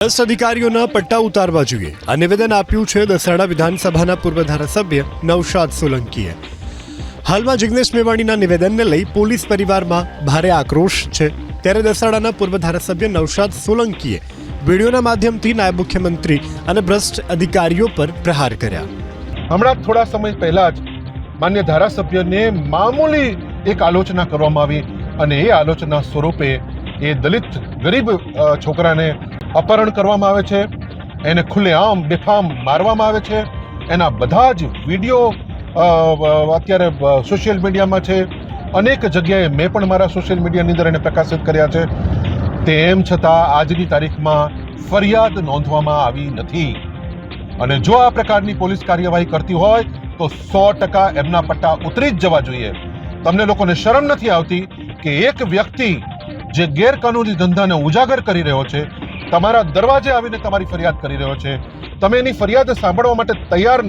10 અધિકારીઓના પટ્ટા ઉતારવા જોઈએ આ નિવેદન આપ્યું છે દસાડા વિધાનસભાના પૂર્વ ધારાસભ્ય નૌશાદ સોલંકીએ। હાલમાં જિગ્નેશ મેવાણીના નિવેદનને લઈ પોલીસ પરિવારમાં ભારે આક્રોશ છે, ત્યારે દસાડાના પૂર્વ ધારાસભ્ય નૌશાદ સોલંકીએ વિડીયોના માધ્યમથી નાયબ મુખ્યમંત્રી અને ભ્રષ્ટ અધિકારીઓ પર પ્રહાર કર્યા। હમણાં થોડા સમય પહેલા જ માન્ય ધારાસભ્યને મામૂલી એક આલોચના કરવામાં આવી અને એ આલોચના સ્વરૂપે એ દલિત ગરીબ છોકરાને અપહરણ કરવામાં આવે છે, એને ખુલ્લેઆમ બેફામ મારવામાં આવે છે। એના બધા જ વિડીયો અત્યારે સોશિયલ મીડિયામાં છે, અનેક જગ્યાએ મેં પણ મારા સોશિયલ મીડિયાની અંદર એને પ્રકાશિત કર્યા છે। તેમ છતાં આજની તારીખમાં ફરિયાદ નોંધવામાં આવી નથી અને જો આ પ્રકારની પોલીસ કાર્યવાહી કરતી હોય તો 100% એમના પટ્ટા ઉતરી જ જવા જોઈએ। તમને લોકોને શરમ નથી આવતી કે એક વ્યક્તિ જે ગેરકાનૂની ધંધાને ઉજાગર કરી રહ્યો છે, તમારા દરવાજે આવીને તમારી ફરિયાદ કરી રહ્યો છે, તમે એની ફરિયાદ સાંભળવા માટે તૈયાર